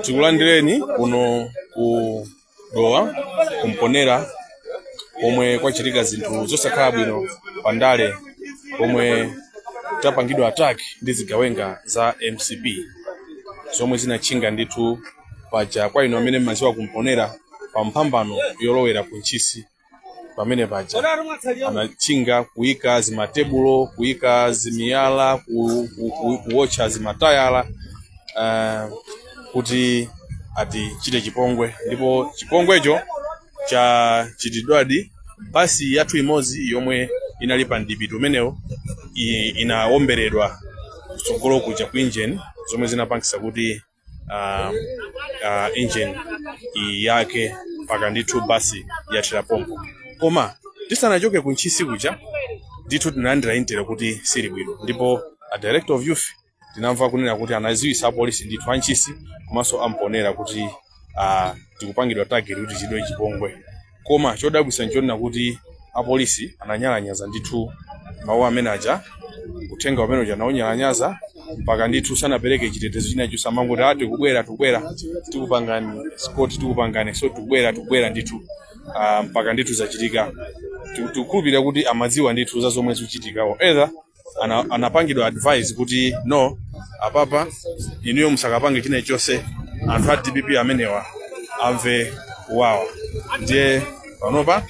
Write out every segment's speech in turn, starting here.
Tikulandireni kuno ku dowa kumponera pomwe kwachitika zinthu zosakhala bwino pandale pomwe tapangidwa attack ndi zigawenga za MCP zomwe zinachinga ndithu paja kwa ino amene mmaziwa kumponera pa mphambano yolowera ku Ntchisi. Pamene paja anachinga kuyika zimatebulo, kuyika zimiyala, kuwotcha zimatayala kuti ati chite chipongwe. Ndipo chipongwecho cha chitidwadi basi yathu imodzi yomwe inali pa mdipiti umenewo inaomberedwa kutsogolo kuja ku engine zomwe zinapangisa kuti engine yake mpaka ndithu basi yathira pompo. Koma tisanachoke ku Ntchisi kuja ndithu tinalandira intel kuti sili bwino, ndipo a director of youth tinamva kunena kuti anaziwisa apolisi ndithu a Ntchisi komanso amponera kuti tikupangidwa target kuti chidwe chipongwe. Koma chodabwisa nchonena kuti apolisi ananyalanyaza ndithu mawu amene aja, uthenga umene uja naunyalanyaza mpaka ndithu sanapereke chitetezo chinacho samangoti ati kubwera tikupangani sport tikupangani so tubwera ndithu mpaka ndithu zachitika. Tikukhulupirira kuti amadziwa ndithu za zomwe zikuchitikawo, either anapangidwa advice kuti no apapa inuyo musakapange china chonse anthu a DPP amenewa amve kuwawa. Ndiye panopa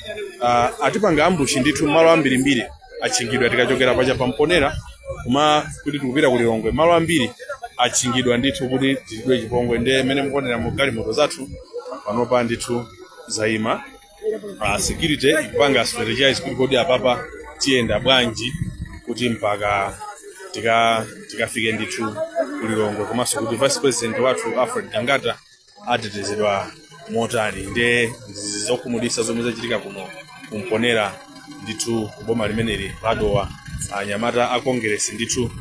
atipanga ambushi ndithu malo ambirimbiri achingidwa tikachokera paja pamponera kuma kuti tikupita ku Lilongwe, malo ambiri achingidwa ndithu kuti tichidwe chipongwe. Ndiye mene mukonera mu galimoto zathu panopa ndithu zaima security ipanga strategize kuti kodi apapa tiyenda bwanji kuti mpaka tikafike ndithu ku Lilongwe, komanso kuti vice president wathu Alfred Gangata atetezedwa motani. Ndiye zokhumudwitsa zomwe zachitika kuno kumponera ndithu kuboma limeneli ladowa anyamata a Congress ndithu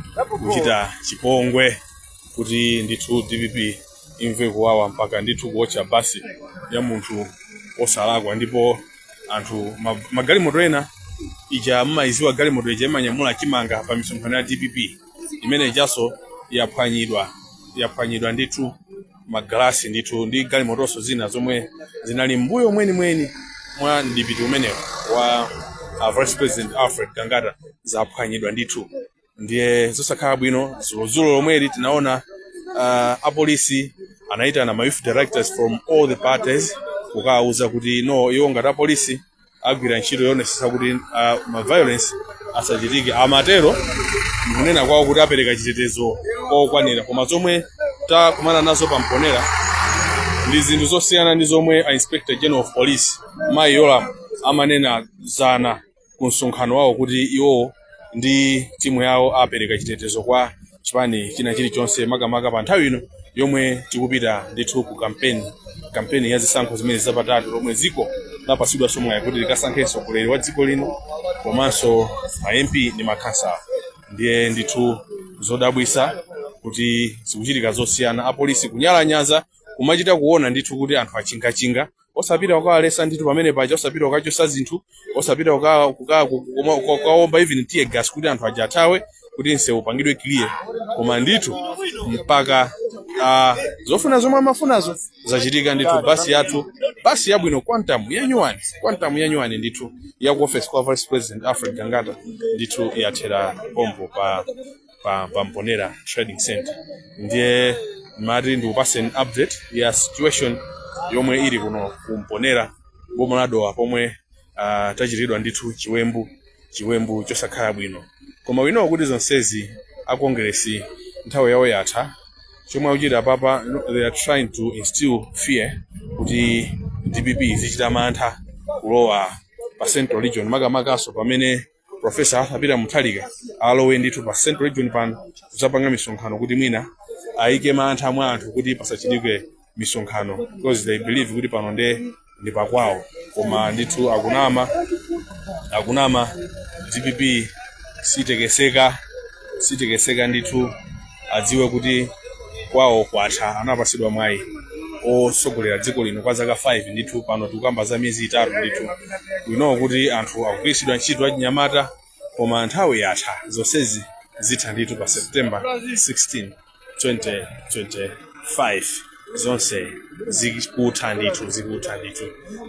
kuchita chipongwe kuti ndithu DPP imve kuwawa mpaka ndithu kuwotcha basi ya munthu osalakwa. Ndipo anthu magalimoto ena ija mmayiziwa galimoto ija imanyamula chimanga pa misonkhano ya DPP imene ijaso yaphwanyidwa ndithu magalasi ndithu ndi galimotonso zina zomwe zinali mbuyo mweni mwa mdipiti umenewo wa Vice President Alfred Gangata zaphwanyidwa ndithu. Ndiye zosakhala bwino zulo lomweli tinaona apolisi anaitana ma youth directors from all the parties kukawuza kuti no iwo ngati apolisi agwira ntchito yonesesa kuti ma violence asachitike. Amatero ndikunena kwawo kuti apereka chitetezo kokwanira, koma zomwe takumana nazo pamponera ndi zinthu zosiyana ndi zomwe a Inspector General of Police Mai Yolam amanena zana ku msonkhano wawo kuti iwo ndi timu yawo apereka chitetezo kwa chipani china chilichonse makamaka pa nthawi ino yomwe tikupita ndithu ku kampeni ya zisankho zimene zapatatu lomwe dziko lapasidwa somwe kuti likasankhenso mtsogoleri wa dziko lino komanso ma MP ndi makhansala. Ndiye ndithu zodabwisa kuti zikuchitika zosiyana, apolisi kunyalanyaza kumachita kuona ndithu kuti anthu achinga osapita ukawalesa ndithu pamene paja, osapita ukachosa zinthu, osapita ukaomba even tear gas kuti anthu aja athawe kuti nsewu upangidwe clear. Koma ndithu mpaka zofuna zomwe amafunazo zachitika ndithu. Basi yabwino quantum yanyuwani ndithu ya ku office kwa Vice President Alfred Gangata ndithu yathera pompo pa Mponera Trading Center. Ndiye mari ndikupase an update ya situation yomwe ili kuno kumponera boma ladowa pomwe tachitidwa ndithu chiwembu chosakhala bwino. Koma wino kuti zonsezi a Congress nthawi yawo yatha, chomwe akuchita papa they are trying to instill fear kuti DPP zichita mantha kulowa pa Central Region makamakaso pamene Professor Arthur Mutharika alowe ndithu pa Central Region pano kuzapanga misonkhano kuti mwina ayike mantha mwa anthu kuti pasachitike misonkhano because they believe kuti pano ndi pakwawo. Koma ndithu akunama DPP sitekeseka ndithu adziwe kuti kwawo kwatha, anapasidwa mwayi osogolera dziko lino kwa zaka 5 ndithu. Pano tikukamba za miyezi 3 ndithu. Wino kuti anthu akugwiritsidwa ntchito achinyamata koma nthawi yatha zonsezi zitha ndithu pa September 16 2025 zonse zikutha ndithu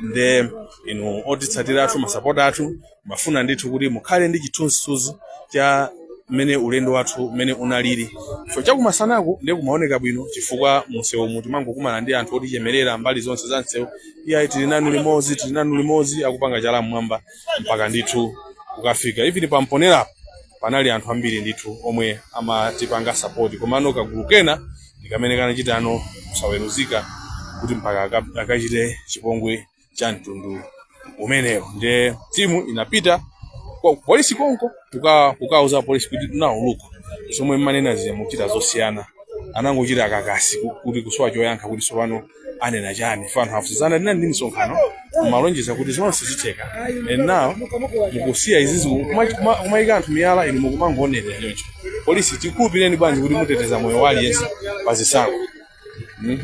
nde inu otitsatira athu masapota athu mafuna ndithu kuti mukhale ndi chithunzithunzi cha mene ulendo wathu mene unalili so chakumasanaku ndiye kumaoneka bwino chifukwa munsewu muti mangokumana ndi anthu otichemerera mbali zonse za nsewu iya tili nanu limodzi akupanga chala mmwamba mpaka ndithu ukafika even pamponera panali anthu ambiri ndithu omwe amatipanga support komano kagulu kena ndikamene kanachita ano kusaweruzika kuti mpaka akachite chipongwe cha mtundu umenewo nde timu inapita kwa polisi konko kukauza polisi kuti tunauluka somwe manena zile muchita zosiyana anangochita kakasi kuti kusowa choyankha kuti sopano anena chani fano hafuzana ndi misonkhano malonjeza kuti zonse zicheka and now mukusiya izizi kumayika anthu miyala inu mukumangoonera choncho polisi tikupireni bwanji kuti muteteza moyo wali yense pazisango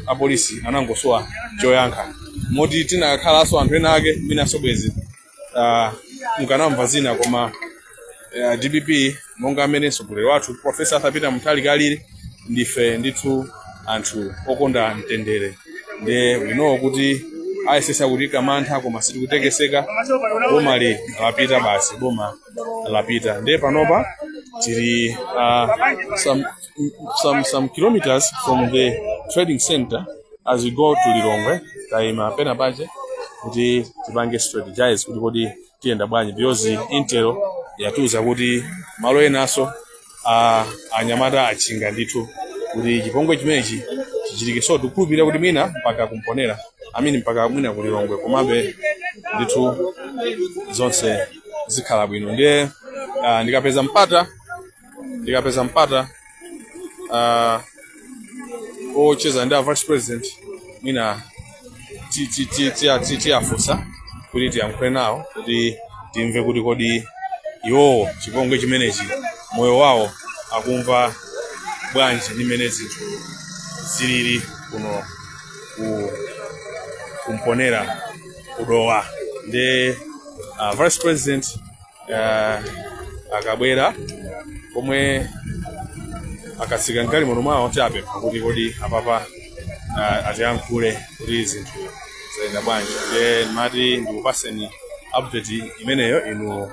apolisi anangosowa choyankha moti tinakhalanso anthu ena ake mina sobwezi mukanamva zina koma DPP monga amene mtsogoleri wathu Professor Arthur Peter Mutharika kalili ndife ndithu anthu okonda mtendere nde we know kuti ayesesa kuti kamantha koma sitikutekeseka boma lapita basi boma lapita nde panopa tili some kilometers from the trading center as we go to Lilongwe taima pena pache kuti tipange strategize kuti kodi tiyenda bwanji because Intel yatuza kuti malo enaso anyamata achinga ndithu kuti chipongwe chimenechi chichitike so tikupira kuti mina mpaka kumponera mpaka mwina ku Lilongwe komabe ndithu zonse zikhala bwino ndiye ndikapeza mpata ocheza ndi vice president mina tiafusa kuti tiyankhule nawo kuti timve kuti kodi iwo chipongwe chimenechi moyo wawo akumva bwanji ndi mene zinthu zilili kuno kumponera kudowa nde vice president akabwera komwe akatsika nkali mono mwawo chape kuti kodi apapa atiyankhule kuti zinthu zayenda bwanji nde mati ndikupaseni update imeneyo inu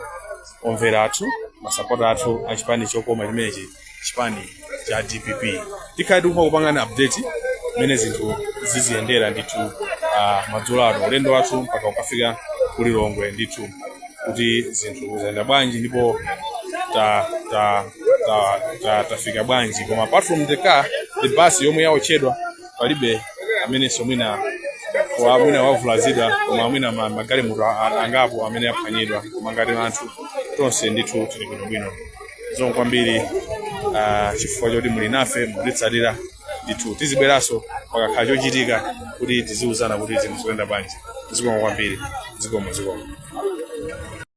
omvera athu masapota athu achipani chokoma chimenechi chipani cha DPP tikhale tikupangana update mene zinthu ziziyendera ndithu madzulo ano ulendo wathu mpaka ukafika ku Lilongwe ndithu kuti zinthu zayenda bwanji ndipo tafika bwanji koma apart from the car the bus yomwe yaochedwa palibe amene somwina wavulazidwa koma amwina magalimoto angapo amene aphwanyidwa koma ngati anthu tonse ndithu tili bwinobwino zomwe kwambiri chifukwa choti muli nafe mutitsatira ndithu tizibweranso pakakhala chochitika kuti tiziuzana kuti zinthu zikuyenda bwanji zikomo kwambiri zikomo